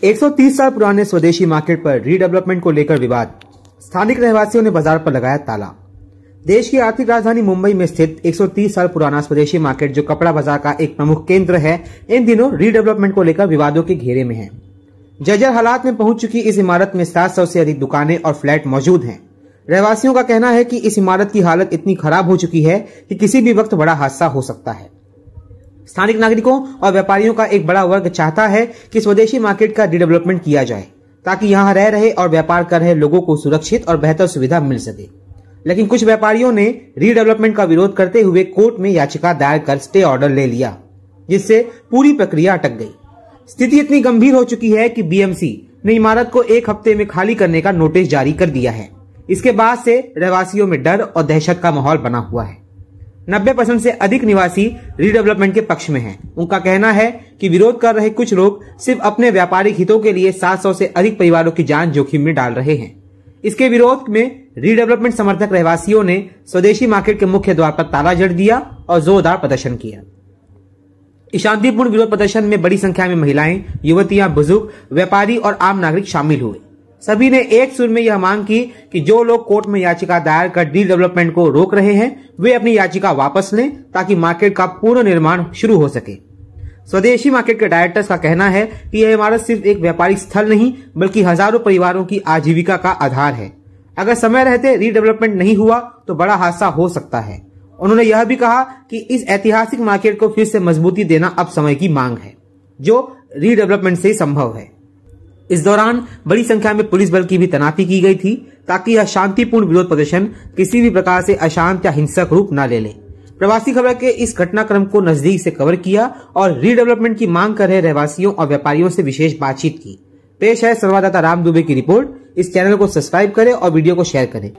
130 साल पुराने स्वदेशी मार्केट पर रीडेवलपमेंट को लेकर विवाद। स्थानिक रहवासियों ने बाजार पर लगाया ताला। देश की आर्थिक राजधानी मुंबई में स्थित 130 साल पुराना स्वदेशी मार्केट, जो कपड़ा बाजार का एक प्रमुख केंद्र है, इन दिनों रीडेवलपमेंट को लेकर विवादों के घेरे में है। जर्जर हालात में पहुंच चुकी इस इमारत में 700 से अधिक दुकानें और फ्लैट मौजूद हैं। रहवासियों का कहना है कि इस इमारत की हालत इतनी खराब हो चुकी है कि किसी भी वक्त बड़ा हादसा हो सकता है। स्थानिक नागरिकों और व्यापारियों का एक बड़ा वर्ग चाहता है कि स्वदेशी मार्केट का रीडेवलपमेंट किया जाए, ताकि यहां रह रहे और व्यापार कर रहे लोगों को सुरक्षित और बेहतर सुविधा मिल सके। लेकिन कुछ व्यापारियों ने रीडेवलपमेंट का विरोध करते हुए कोर्ट में याचिका दायर कर स्टे ऑर्डर ले लिया, जिससे पूरी प्रक्रिया अटक गई। स्थिति इतनी गंभीर हो चुकी है कि बीएमसी ने इमारत को 1 हफ्ते में खाली करने का नोटिस जारी कर दिया है। इसके बाद से रहवासियों में डर और दहशत का माहौल बना हुआ है। 90% से अधिक निवासी रीडेवलपमेंट के पक्ष में हैं। उनका कहना है कि विरोध कर रहे कुछ लोग सिर्फ अपने व्यापारिक हितों के लिए 700 से अधिक परिवारों की जान जोखिम में डाल रहे हैं। इसके विरोध में रीडेवलपमेंट समर्थक रहवासियों ने स्वदेशी मार्केट के मुख्य द्वार पर ताला जड़ दिया और जोरदार प्रदर्शन किया। इस शांतिपूर्ण विरोध प्रदर्शन में बड़ी संख्या में महिलाएं, युवतियां, बुजुर्ग, व्यापारी और आम नागरिक शामिल हुए। सभी ने एक सुर में यह मांग की कि जो लोग कोर्ट में याचिका दायर कर रीडेवलपमेंट को रोक रहे हैं, वे अपनी याचिका वापस लें, ताकि मार्केट का पूर्ण निर्माण शुरू हो सके। स्वदेशी मार्केट के डायरेक्टर्स का कहना है कि यह इमारत सिर्फ एक व्यापारिक स्थल नहीं, बल्कि हजारों परिवारों की आजीविका का आधार है। अगर समय रहते रीडेवलपमेंट नहीं हुआ तो बड़ा हादसा हो सकता है। उन्होंने यह भी कहा कि इस ऐतिहासिक मार्केट को फिर से मजबूती देना अब समय की मांग है, जो रीडेवलपमेंट से संभव है। इस दौरान बड़ी संख्या में पुलिस बल की भी तैनाती की गई थी, ताकि यह शांतिपूर्ण विरोध प्रदर्शन किसी भी प्रकार से अशांत या हिंसक रूप न ले ले। प्रवासी खबर के इस घटनाक्रम को नजदीक से कवर किया और रीडेवलपमेंट की मांग कर रहे रहवासियों और व्यापारियों से विशेष बातचीत की। पेश है संवाददाता राम दुबे की रिपोर्ट। इस चैनल को सब्सक्राइब करें और वीडियो को शेयर करें।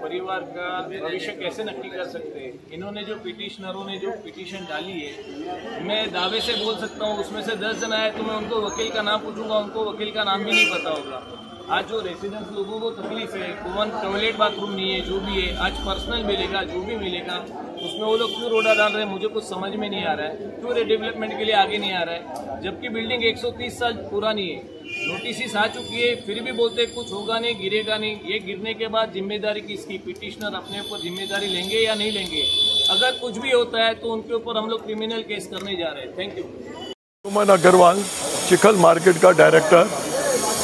परिवार का भविष्य कैसे नक्की कर सकते हैं? इन्होंने जो पिटिशनरों ने जो पिटीशन डाली है, मैं दावे से बोल सकता हूँ उसमें से 10 जन आए तो मैं उनको वकील का नाम पूछूंगा, उनको वकील का नाम भी नहीं पता होगा। आज जो रेसिडेंस लोगों को तकलीफ है, कॉमन टॉयलेट बाथरूम नहीं है, जो भी है, आज पर्सनल मिलेगा, जो भी मिलेगा, उसमें वो लोग क्यों रोड़ा डाल रहे हैं, मुझे कुछ समझ में नहीं आ रहा है। क्यों डेवलपमेंट के लिए आगे नहीं आ रहा है, जबकि बिल्डिंग 130 साल पुरानी है, नोटिस आ चुकी है, फिर भी बोलते कुछ होगा नहीं, गिरेगा नहीं। ये गिरने के बाद जिम्मेदारी किसकी? पिटिशनर अपने ऊपर जिम्मेदारी लेंगे या नहीं लेंगे? अगर कुछ भी होता है तो उनके ऊपर हम लोग क्रिमिनल केस करने जा रहे हैं। Thank you. सुमन अग्रवाल, चिखल मार्केट का डायरेक्टर।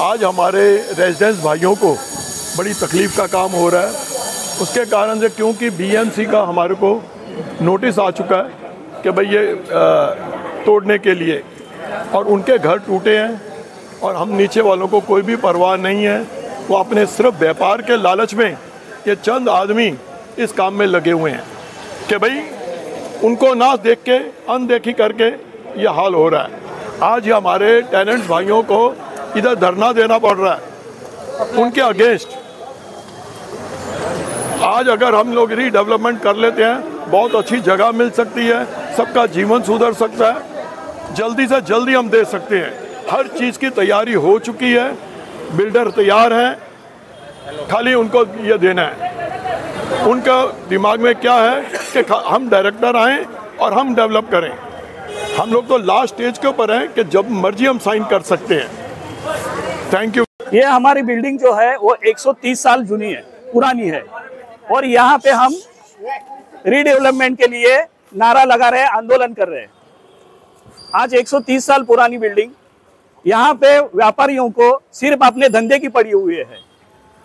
आज हमारे रेजिडेंट्स भाइयों को बड़ी तकलीफ का काम हो रहा है, उसके कारण से क्योंकि बीएमसी का हमारे को नोटिस आ चुका है कि भाई ये तोड़ने के लिए, और उनके घर टूटे हैं और हम नीचे वालों को कोई भी परवाह नहीं है। वो अपने सिर्फ व्यापार के लालच में ये चंद आदमी इस काम में लगे हुए हैं कि भाई उनको ना देख के अनदेखी करके ये हाल हो रहा है। आज ये हमारे टेनेंट्स भाइयों को इधर धरना देना पड़ रहा है उनके अगेंस्ट। आज अगर हम लोग रीडेवलपमेंट कर लेते हैं, बहुत अच्छी जगह मिल सकती है, सबका जीवन सुधर सकता है, जल्दी से जल्दी हम दे सकते हैं। हर चीज़ की तैयारी हो चुकी है, बिल्डर तैयार हैं, खाली उनको ये देना है। उनका दिमाग में क्या है कि हम डायरेक्टर आएँ और हम डेवलप करें। हम लोग तो लास्ट स्टेज के ऊपर हैं कि जब मर्जी हम साइन कर सकते हैं। Thank you. ये हमारी बिल्डिंग जो है वो 130 साल जुनी है, पुरानी है, और यहाँ पे हम रीडेवलपमेंट के लिए नारा लगा रहे हैं, आंदोलन कर रहे हैं। आज 130 साल पुरानी बिल्डिंग, यहाँ पे व्यापारियों को सिर्फ अपने धंधे की पड़ी हुई है,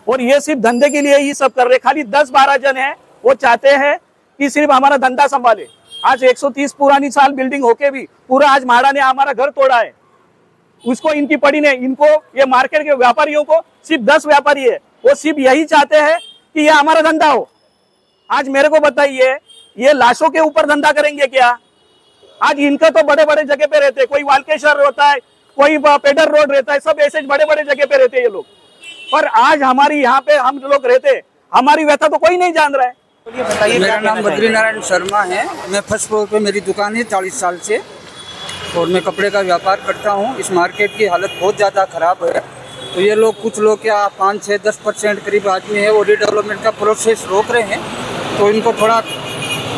और ये सिर्फ धंधे के लिए ही सब कर रहे हैं। खाली 10-12 जन हैं, वो चाहते हैं कि सिर्फ हमारा धंधा संभाले। आज 130 पुरानी साल बिल्डिंग होके भी पूरा आज म्हाड़ा ने हमारा घर तोड़ा है, उसको इनकी पड़ी ने, इनको ये मार्केट के व्यापारियों को सिर्फ 10 व्यापारी है, वो सिर्फ यही चाहते हैं कि ये हमारा धंधा हो। आज मेरे को बताइए, ये लाशों के ऊपर धंधा करेंगे क्या? आज इनका तो बड़े बड़े जगह पे रहते हैं, कोई वालकेश्वर होता है, कोई पेडर रोड रहता है, सब ऐसे बड़े बड़े जगह पे रहते हैं ये लोग। पर आज हमारी यहाँ पे हम लोग रहते, हमारी व्यथा तो कोई नहीं जान रहा है। बताइए। मेरा नाम बद्री नारायण शर्मा है। मैं फर्स्ट फ्लोर पे मेरी दुकान है 40 साल से, और मैं कपड़े का व्यापार करता हूँ। इस मार्केट की हालत बहुत ज़्यादा ख़राब है, तो ये लोग कुछ लोग क्या 5-6-10% करीब आदमी है वो रीडेवलपमेंट का प्रोसेस रोक रहे हैं। तो इनको थोड़ा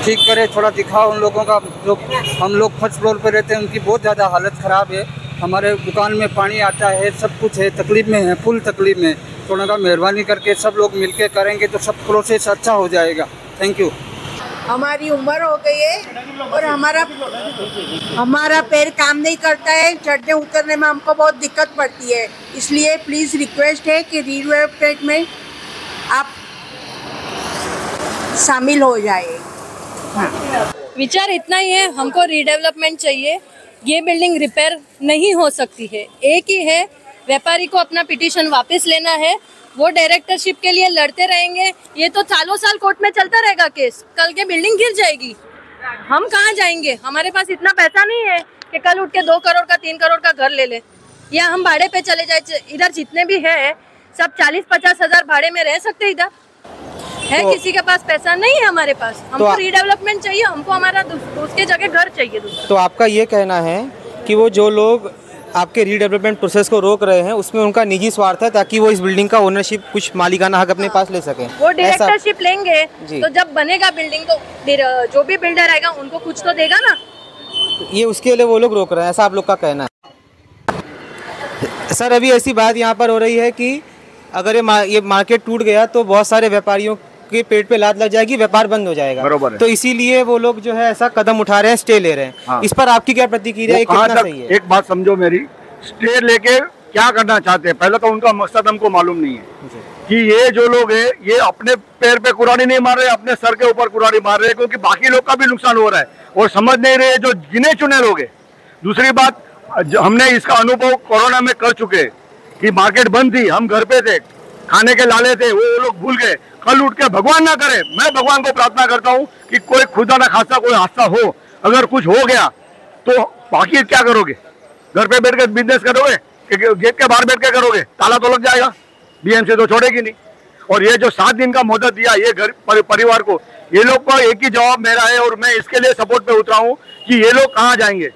ठीक करे, थोड़ा दिखाओ उन लोगों का। जो हम लोग फर्स्ट फ्लोर पे रहते हैं उनकी बहुत ज़्यादा हालत ख़राब है। हमारे दुकान में पानी आता है, सब कुछ है, तकलीफ में है, फुल तकलीफ में। थोड़ा का मेहरबानी करके सब लोग मिलके करेंगे तो सब प्रोसेस अच्छा हो जाएगा। Thank you. हमारी उम्र हो गई है और हमारा पैर काम नहीं करता है, चढ़ने उतरने में हमको बहुत दिक्कत पड़ती है। इसलिए प्लीज़ रिक्वेस्ट है कि रीडेवलपमेंट में आप शामिल हो जाए। हाँ। विचार इतना ही है, हमको रीडेवलपमेंट चाहिए। ये बिल्डिंग रिपेयर नहीं हो सकती है। एक ही है, व्यापारी को अपना पिटीशन वापस लेना है। वो डायरेक्टरशिप के लिए लड़ते रहेंगे, ये तो सालों साल कोर्ट में चलता रहेगा केस। कल के बिल्डिंग गिर जाएगी, हम कहाँ जाएंगे? हमारे पास इतना पैसा नहीं है कि कल उठ के 2 करोड़ का 3 करोड़ का घर ले ले, या हम भाड़े पे चले जाए। इधर जितने भी है सब 40-50 हजार भाड़े में रह सकते इधर है। तो किसी के पास पैसा नहीं है, हमारे पास। हमको रीडेवलपमेंट चाहिए, हमको हमारा उसके जगह घर चाहिए दूसरा। तो आपका ये कहना है कि वो जो लोग आपके रीडेवलपमेंट प्रोसेस को रोक रहे हैं उसमें उनका निजी स्वार्थ है, ताकि वो इस बिल्डिंग का ओनरशिप, कुछ मालिकाना हक अपने पास ले सकें। वो डायरेक्टरशिप लेंगे तो जब बनेगा बिल्डिंग तो जो भी बिल्डर आएगा उनको कुछ तो देगा ना। ये उसके लिए वो लोग रोक रहे हैं, ऐसा आप लोग का कहना है? सर, अभी ऐसी बात यहाँ पर हो रही है कि अगर ये मार्केट टूट गया तो बहुत सारे व्यापारियों के पेट पे लात लग जाएगी, व्यापार बंद हो जाएगा। बरोबर है। तो इसीलिए वो लोग जो है ऐसा कदम उठा रहे हैं, स्टे ले रहे हैं। हाँ। इस पर आपकी क्या प्रतिक्रिया है, कितना सही है? एक बात समझो मेरी, स्टे लेके क्या करना चाहते हैं? पहले तो उनका मकसद हमको मालूम नहीं है कि ये जो लोग हैं ये अपने पैर पे कुरानी नहीं मार रहे, अपने सर के ऊपर कुरानी मार रहे हैं, क्योंकि बाकी लोग का भी नुकसान हो रहा है और समझ नहीं रहे जो गिने चुने लोग हैं। दूसरी बात, हमने इसका अनुभव कोरोना में कर चुके कि मार्केट बंद थी, हम घर पे थे, खाने के लाले थे, वो लोग भूल गए। कल उठ के भगवान ना करे, मैं भगवान को प्रार्थना करता हूँ कि कोई खुदा ना खासा कोई हादसा हो, अगर कुछ हो गया तो बाकी क्या करोगे? घर पे बैठ के बिजनेस करोगे कि गेट के बाहर बैठ के करोगे? ताला तो लग जाएगा, बीएमसी तो छोड़ेगी नहीं। और ये जो 7 दिन का मोहलत दिया ये घर परिवार को, ये लोग को एक ही जवाब मेरा है और मैं इसके लिए सपोर्ट पे उतरा हूँ कि ये लोग कहाँ जाएंगे।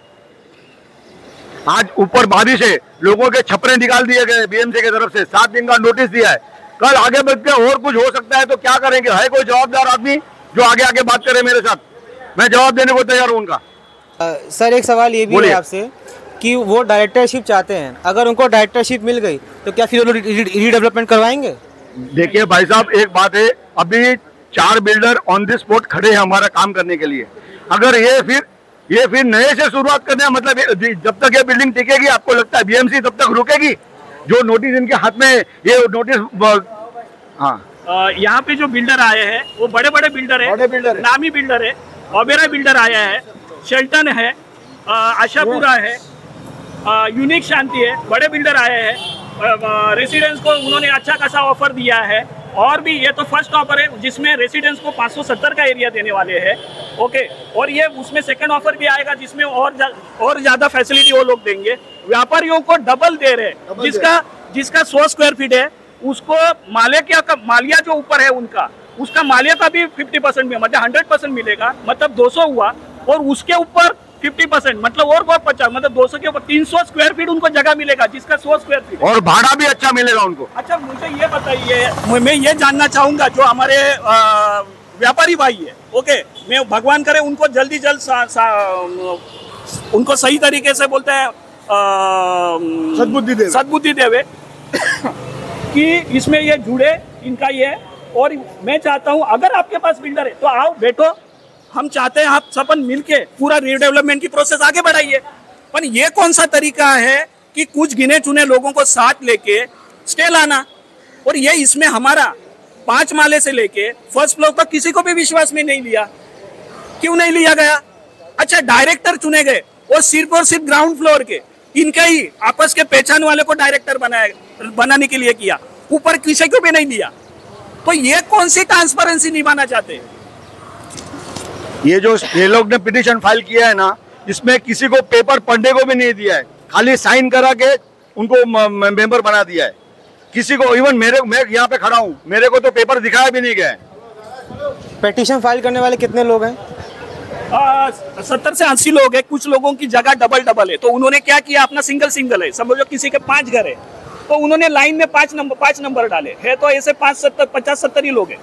आज ऊपर बारिश है, लोगों के छपरे निकाल दिए गए बीएमसी की तरफ से, 7 दिन का नोटिस दिया है। कल आगे बढ़ के और कुछ हो सकता है तो क्या करेंगे? है कोई जवाबदार आदमी जो आगे आके बात करे मेरे साथ? मैं जवाब देने को तैयार हूँ उनका। सर, एक सवाल ये भी है आपसे कि वो डायरेक्टरशिप चाहते हैं, अगर उनको डायरेक्टरशिप मिल गई तो क्या फिर वो रीडेवलपमेंट करवाएंगे? देखिए भाई साहब, एक बात है, अभी 4 बिल्डर ऑन द स्पॉट खड़े हैं हमारा काम करने के लिए। अगर ये फिर नए से शुरुआत करने का मतलब, जब तक ये बिल्डिंग टिकेगी आपको लगता है बीएमसी तब तक रुकेगी? जो नोटिस इनके हाथ में, ये नोटिस, हाँ, यहाँ पे जो बिल्डर आए हैं वो बड़े बड़े बिल्डर है, नामी बिल्डर है। ओबेरा बिल्डर आया है, शेल्टन है, आशापुरा है, यूनिक शांति है, बड़े बिल्डर आए हैं। रेसिडेंस को उन्होंने अच्छा खासा ऑफर दिया है। और भी ये तो फर्स्ट ऑफर है जिसमें रेसिडेंस को 570 का एरिया देने वाले हैं। ओके, और ये उसमें सेकंड ऑफर भी आएगा जिसमें और ज़्यादा फैसिलिटी वो लोग देंगे। व्यापारियों को डबल दे रहे हैं, जिसका 100 स्क्वायर फीट है उसको मालिया जो ऊपर है उनका, उसका मालिया का भी 50% में, मतलब 100% मिलेगा, मतलब 200 हुआ। और उसके ऊपर 50% मतलब और 50, मतलब 200 के ऊपर 300 स्क्वायर फीट उनको जगह मिलेगा, जिसका 100 स्क्वायर फीट, और भाड़ा भी अच्छा मिलेगा उनको। अच्छा, मुझे ये बताइए, मैं ये जानना चाहूंगा जो हमारे व्यापारी भाई है, ओके, मैं भगवान करे उनको जल्दी उनको सही तरीके से बोलते हैं सद्बुद्धि देवे कि इसमें ये जुड़े, इनका ये। और मैं चाहता हूँ अगर आपके पास बिल्डर है तो आओ बैठो, हम चाहते हैं आप सबन मिलके पूरा रीडेवलपमेंट की प्रोसेस आगे बढ़ाइए। पर ये कौन सा तरीका है कि कुछ गिने चुने लोगों को साथ लेके स्टे लाना? और ये इसमें हमारा 5 माले से लेके फर्स्ट फ्लोर तक किसी को भी विश्वास में नहीं लिया। क्यों नहीं लिया गया? अच्छा, डायरेक्टर चुने गए और सिर्फ ग्राउंड फ्लोर के, इनका ही आपस के पहचान वाले को डायरेक्टर बनाने के लिए किया, ऊपर किसी को भी नहीं दिया। तो ये कौन सी ट्रांसपेरेंसी निभाना चाहते हैं? ये लोग ने पिटीशन फाइल किया है ना, इसमें किसी को पेपर पढ़ने को भी नहीं दिया है, खाली साइन करा के उनको मेंबर बना दिया है। किसी को, इवन मैं यहाँ पे खड़ा हूँ, मेरे को तो पेपर दिखाया भी नहीं गया है। पिटीशन फाइल करने वाले कितने लोग हैं? 70 से 80 लोग हैं। कुछ लोगों की जगह डबल है, तो उन्होंने क्या किया, अपना सिंगल है, समझो किसी के 5 घर है तो उन्होंने लाइन में 5 नंबर डाले है, तो ऐसे 50-70 ही लोग हैं।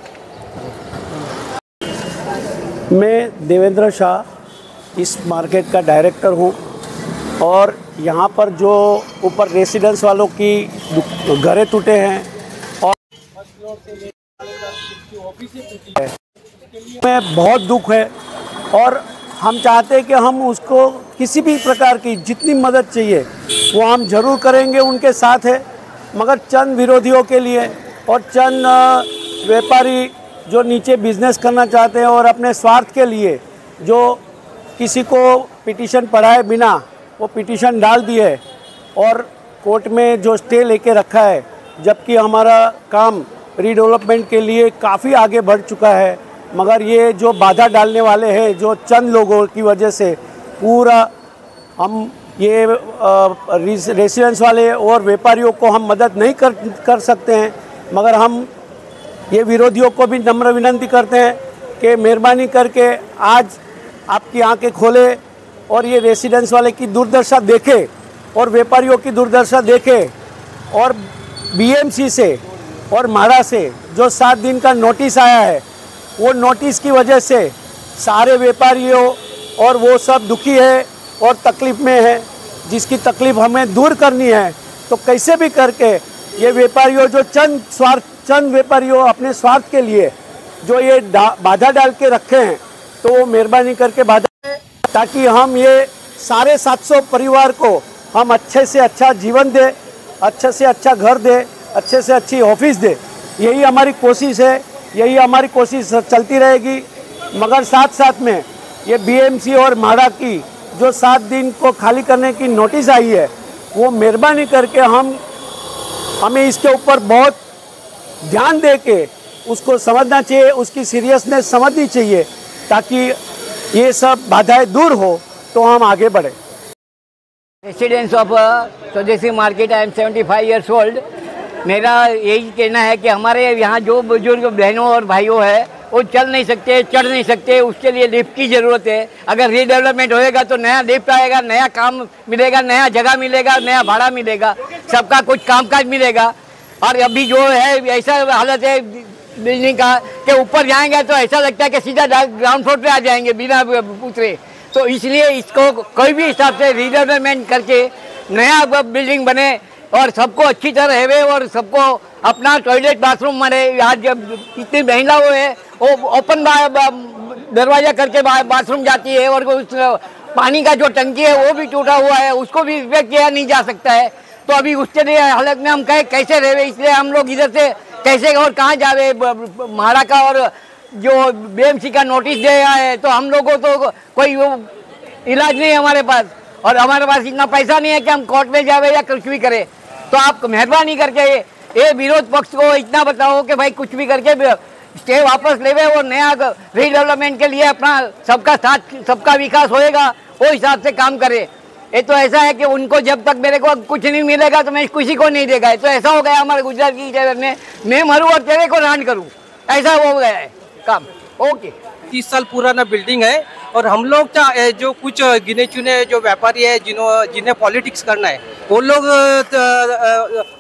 मैं देवेंद्र शाह इस मार्केट का डायरेक्टर हूँ और यहाँ पर जो ऊपर रेसिडेंस वालों की घरें टूटे हैं और में बहुत दुख है। और हम चाहते हैं कि हम उसको किसी भी प्रकार की जितनी मदद चाहिए वो हम ज़रूर करेंगे, उनके साथ है। मगर चंद विरोधियों के लिए और चंद व्यापारी जो नीचे बिजनेस करना चाहते हैं और अपने स्वार्थ के लिए जो किसी को पिटीशन पढ़ाए बिना वो पिटीशन डाल दिए और कोर्ट में जो स्टे लेके रखा है, जबकि हमारा काम रीडेवलपमेंट के लिए काफ़ी आगे बढ़ चुका है। मगर ये जो बाधा डालने वाले हैं, जो चंद लोगों की वजह से पूरा हम ये रेसिडेंस वाले और व्यापारियों को हम मदद नहीं कर सकते हैं। मगर हम ये विरोधियों को भी नम्र विनती करते हैं कि मेहरबानी करके आज आपकी आंखें खोले और ये रेसिडेंस वाले की दुर्दशा देखे और व्यापारियों की दुर्दशा देखे। और बीएमसी से और म्हाडा से जो 7 दिन का नोटिस आया है, वो नोटिस की वजह से सारे व्यापारियों और वो सब दुखी है और तकलीफ़ में है, जिसकी तकलीफ़ हमें दूर करनी है। तो कैसे भी करके ये व्यापारियों जो चंद व्यापारियों अपने स्वार्थ के लिए जो ये बाधा डाल के रखे हैं, तो वो मेहरबानी करके बाधा, ताकि हम ये सारे 700 परिवार को हम अच्छे से अच्छा जीवन दे, अच्छे से अच्छा घर दे, अच्छे से अच्छी ऑफिस दे। यही हमारी कोशिश है, यही हमारी कोशिश चलती रहेगी। मगर साथ साथ में ये बीएमसी और म्हाडा की जो 7 दिन को खाली करने की नोटिस आई है, वो मेहरबानी करके हमें इसके ऊपर बहुत ध्यान दे के उसको समझना चाहिए, उसकी सीरियसनेस समझनी चाहिए, ताकि ये सब बाधाएं दूर हो तो हम आगे बढ़े। रेसिडेंस ऑफ स्वदेशी market, I am 75 years old. मेरा यही कहना है कि हमारे यहाँ जो बुजुर्ग बहनों और भाइयों हैं वो चल नहीं सकते, चढ़ नहीं सकते, उसके लिए लिफ्ट की ज़रूरत है। अगर रीडेवलपमेंट होएगा तो नया लिफ्ट आएगा, नया काम मिलेगा, नया जगह मिलेगा, नया भाड़ा मिलेगा, सबका कुछ कामकाज मिलेगा। और अभी जो है ऐसा हालत है बिल्डिंग का कि ऊपर जाएंगे तो ऐसा लगता है कि सीधा ग्राउंड फ्लोर पे आ जाएंगे बिना उतरे। तो इसलिए इसको कोई भी हिसाब से रीडेवलपमेंट करके नया बिल्डिंग बने और सबको अच्छी तरह रहे और सबको अपना टॉयलेट बाथरूम मिले। आज जब इतनी महिला वो है वो ओपन दरवाजा करके बाथरूम जाती है और उस पानी का जो टंकी है वो भी टूटा हुआ है, उसको भी रिपेयर किया नहीं जा सकता है। तो अभी उसके लिए हालत में हम कैसे रहे, इसलिए हम लोग इधर से कैसे और कहाँ जावे। म्हाडा का और जो बीएमसी का नोटिस दिया है तो हम लोगों को तो कोई इलाज नहीं है हमारे पास, और हमारे पास इतना पैसा नहीं है कि हम कोर्ट में जावे या कुछ भी करें। तो आप मेहरबानी करके ये विरोध पक्ष को इतना बताओ कि भाई कुछ भी करके स्टे वापस लेवे और नया रीडेवलपमेंट के लिए अपना सबका साथ, सबका विकास होएगा, वो हिसाब से काम करे। ये तो ऐसा है कि उनको जब तक मेरे को कुछ नहीं मिलेगा तो मैं किसी को नहीं देगा। तो ऐसा हो गया हमारे गुजरात की जगह में, मैं मरूँ और तेरे को रान करूँ, ऐसा हो गया है काम। ओके, 30 साल पुराना बिल्डिंग है और हम लोग जो कुछ गिने चुने जो व्यापारी है जिन्हें पॉलिटिक्स करना है, वो लोग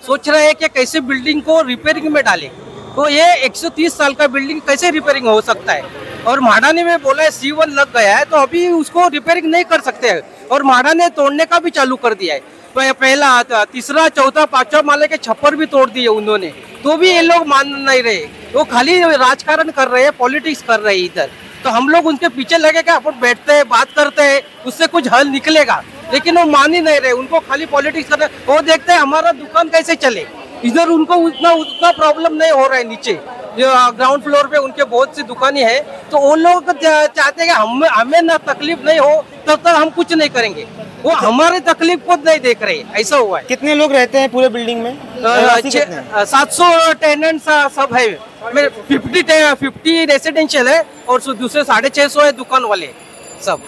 सोच रहे हैं कि कैसे बिल्डिंग को रिपेयरिंग में डालें। तो ये 130 साल का बिल्डिंग कैसे रिपेयरिंग हो सकता है? और म्हाडा ने में बोला है C1 लग गया है तो अभी उसको रिपेयरिंग नहीं कर सकते हैं, और म्हाडा ने तोड़ने का भी चालू कर दिया है। पहला, तीसरा, चौथा, 5वां माले के छप्पर भी तोड़ दिए उन्होंने, तो भी ये लोग मान नहीं रहे। वो खाली राजकारण कर रहे हैं, पॉलिटिक्स कर रहे हैं इधर। तो हम लोग उनके पीछे लगे कि अपन बैठते हैं, बात करते हैं, उससे कुछ हल निकलेगा, लेकिन वो मान ही नहीं रहे। उनको खाली पॉलिटिक्स करना, वो देखते हैं हमारा दुकान कैसे चले। इधर उनको उतना प्रॉब्लम नहीं हो रहा है। नीचे जो ग्राउंड फ्लोर पे उनके बहुत सी दुकानें हैं, तो वो लोग चाहते हैं कि हमें ना तकलीफ नहीं हो तब तक हम कुछ नहीं करेंगे। वो हमारे तकलीफ को नहीं देख रहे, ऐसा हुआ है। कितने लोग रहते हैं पूरे बिल्डिंग में? 700 टेनेंट सब है। 50 रेसिडेंशियल है और दूसरे 650 है दुकान वाले सब।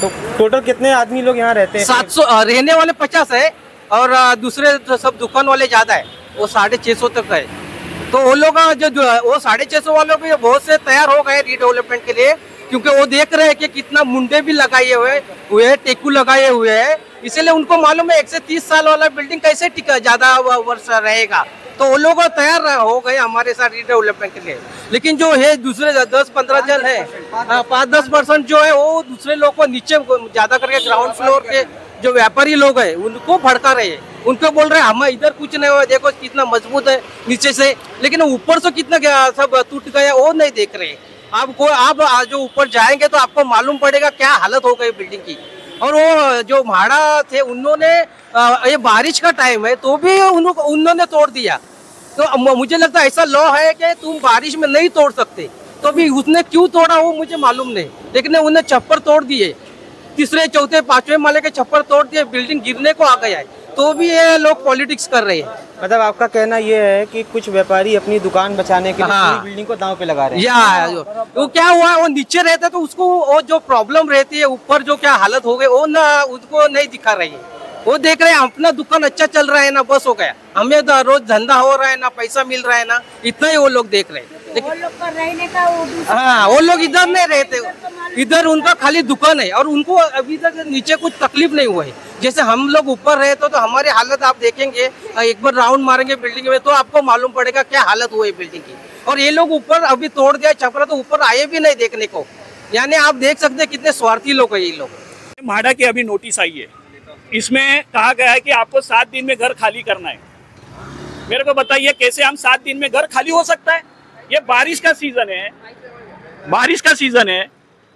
तो टोटल कितने आदमी लोग यहाँ रहते हैं? 700 रहने वाले 50 है और दूसरे सब दुकान वाले ज्यादा है, वो 650 तक है। तो वो लोग जो वो 650 वालों भी बहुत से तैयार हो गए रीडेवलपमेंट के लिए, क्योंकि वो देख रहे हैं कि कितना मुंडे भी लगाए हुए हैं, टेकू लगाए हुए हैं, इसलिए उनको मालूम है 130 साल वाला बिल्डिंड कैसे टिका ज्यादा वर्ष रहेगा। तो वो लोग तैयार हो गए हमारे साथ रीडेवलपमेंट के लिए। लेकिन जो है दूसरे 10-15 जन है, 5-10% जो है वो दूसरे लोग को नीचे ज्यादा करके ग्राउंड फ्लोर पे जो व्यापारी लोग हैं उनको भड़का रहे हैं, उनको बोल रहे हैं हम इधर कुछ नहीं हुआ, देखो कितना मजबूत है नीचे से, लेकिन ऊपर से कितना सब टूट गया वो नहीं देख रहे। आपको आप जो ऊपर जाएंगे तो आपको मालूम पड़ेगा क्या हालत हो गई बिल्डिंग की। और वो जो भाड़ा थे उन्होंने ये बारिश का टाइम है तो भी उन्होंने तोड़ दिया। तो मुझे लगता है ऐसा लॉ है कि तुम बारिश में नहीं तोड़ सकते, तो भी उसने क्यों तोड़ा वो मुझे मालूम नहीं, लेकिन उन्हें छप्पर तोड़ दिए, तीसरे चौथे पांचवें माले के छप्पर तोड़ दिए, बिल्डिंग गिरने को आ गया है, तो भी ये लोग पॉलिटिक्स कर रहे हैं। मतलब आपका कहना ये है कि कुछ व्यापारी अपनी दुकान बचाने के लिए पूरी बिल्डिंग को दांव पे लगा रहे हैं। या वो क्या हुआ, वो नीचे रहता तो उसको वो जो प्रॉब्लम रहती है ऊपर जो क्या हालत हो गई वो ना उसको नहीं दिखा रही है। वो देख रहे हैं अपना दुकान अच्छा चल रहा है ना, बस हो गया, हमें रोज धंधा हो रहा है ना, पैसा मिल रहा है ना, इतना ही वो लोग देख रहे हैं। वो लोग का रहने का हाँ, वो लोग इधर नहीं रहते, इधर उनका खाली दुकान है और उनको अभी तक नीचे कुछ तकलीफ नहीं हुआ है। जैसे हम लोग ऊपर रहे तो हमारी हालत आप देखेंगे, एक बार राउंड मारेंगे बिल्डिंग में तो आपको मालूम पड़ेगा क्या हालत हुई है बिल्डिंग की। और ये लोग ऊपर अभी तोड़ दिया छपरा तो ऊपर आए भी नहीं देखने को, यानी आप देख सकते हैं कितने स्वार्थी लोग है ये लोग। म्हाडा की अभी नोटिस आई है, इसमें कहा गया है कि आपको 7 दिन में घर खाली करना है। मेरे को बताइए कैसे हम 7 दिन में घर खाली हो सकता है? ये बारिश का सीजन है, बारिश का सीजन है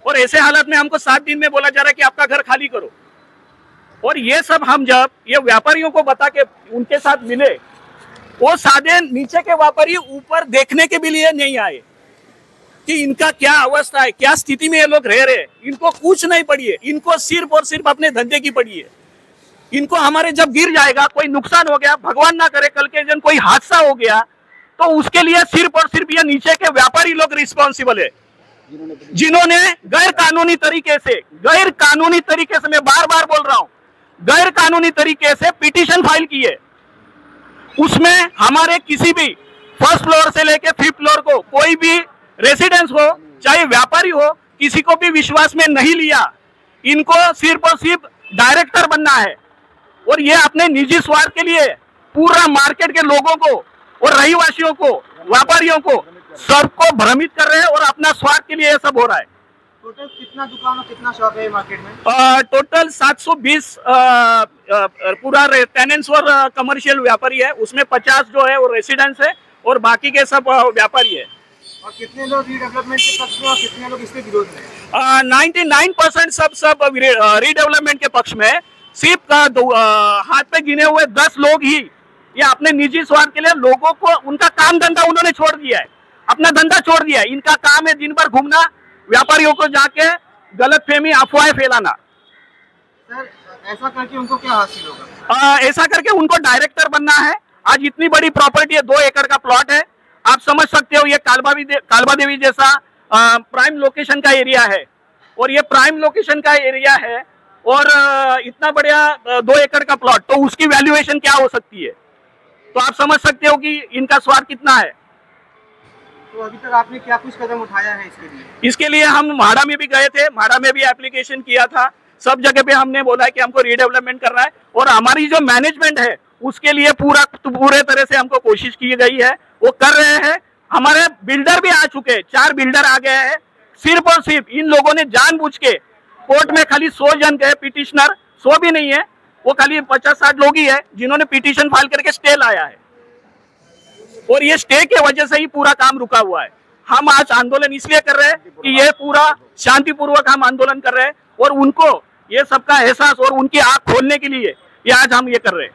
और ऐसे हालत में हमको 7 दिन में बोला जा रहा है कि आपका घर खाली करो। और ये सब हम जब ये व्यापारियों को बता के उनके साथ मिले, वो सादे नीचे के व्यापारी ऊपर देखने के भी लिए नहीं आए कि इनका क्या अवस्था है, क्या स्थिति में ये लोग रह रहे हैं। इनको कुछ नहीं पड़ी है, इनको सिर्फ और सिर्फ अपने धंधे की पड़ी है। इनको हमारे जब गिर जाएगा, कोई नुकसान हो गया, भगवान ना करे कल के दिन कोई हादसा हो गया, तो उसके लिए सिर्फ और सिर्फ ये नीचे के व्यापारी लोग रिस्पॉन्सिबल है, जिन्होंने गैर कानूनी तरीके से मैं बार बार बोल रहा हूं, गैर कानूनी तरीके से पिटीशन फाइल की है। उसमें हमारे किसी भी फर्स्ट फ्लोर से लेके 5th फ्लोर को कोई भी रेसिडेंस हो चाहे व्यापारी हो, किसी को भी विश्वास में नहीं लिया। इनको सिर्फ और सिर्फ डायरेक्टर बनना है और ये अपने निजी स्वार्थ के लिए पूरा मार्केट के लोगों को और रहीवासियों को, व्यापारियों को, सबको भ्रमित कर रहे हैं और अपना स्वार्थ के लिए ये सब हो रहा है। टोटल कितना दुकान और कितना शॉप है मार्केट में? टोटल 720 पूरा टेनेंट्स और कमर्शियल व्यापारी है, उसमें 50 जो है वो रेसिडेंस है और बाकी के सब व्यापारी है। और कितने लोग रीडेवलपमेंट के पक्ष में और कितने लोग इसके विरोध में? 99% सब रीडेवलपमेंट के पक्ष में। सिर्फ हाथ पे गिने हुए 10 लोग ही ये अपने निजी स्वार्थ के लिए लोगों को, उनका काम धंधा उन्होंने छोड़ दिया है, अपना धंधा छोड़ दिया है। इनका काम है दिन भर घूमना, व्यापारियों को जाके गलतफहमी, अफवाहें फैलाना। सर, ऐसा करके उनको क्या हासिल होगा? ऐसा करके उनको डायरेक्टर बनना है। आज इतनी बड़ी प्रॉपर्टी है, 2 एकड़ का प्लॉट है, आप समझ सकते हो ये कालबा देवी जैसा प्राइम लोकेशन का एरिया है और ये प्राइम लोकेशन का एरिया है और इतना बढ़िया 2 एकड़ का प्लॉट, तो उसकी वैल्यूएशन क्या हो सकती है? तो आप समझ सकते हो कि इनका स्वार्थ कितना है। तो अभी तक आपने क्या कुछ कदम उठाया है इसके लिए? इसके लिए हम म्हाडा में भी गए थे, म्हाडा में भी एप्लीकेशन किया था, सब जगह पे हमने बोला है कि हमको रीडेवलपमेंट करना है और हमारी जो मैनेजमेंट है उसके लिए पूरे तरह से हमको कोशिश की गई है, वो कर रहे हैं। हमारे बिल्डर भी आ चुके हैं, 4 बिल्डर आ गए हैं। सिर्फ और सिर्फ इन लोगों ने जानबूझ के कोर्ट में खाली 100 जन गए पिटिशनर, 100 भी नहीं है, वो खाली 50-60 लोग ही है जिन्होंने पिटीशन फाइल करके स्टे लाया है और ये स्टे के वजह से ही पूरा काम रुका हुआ है। हम आज आंदोलन इसलिए कर रहे हैं कि ये पूरा शांतिपूर्वक हम आंदोलन कर रहे हैं और उनको ये सबका एहसास और उनकी आंख खोलने के लिए ये आज हम ये कर रहे हैं।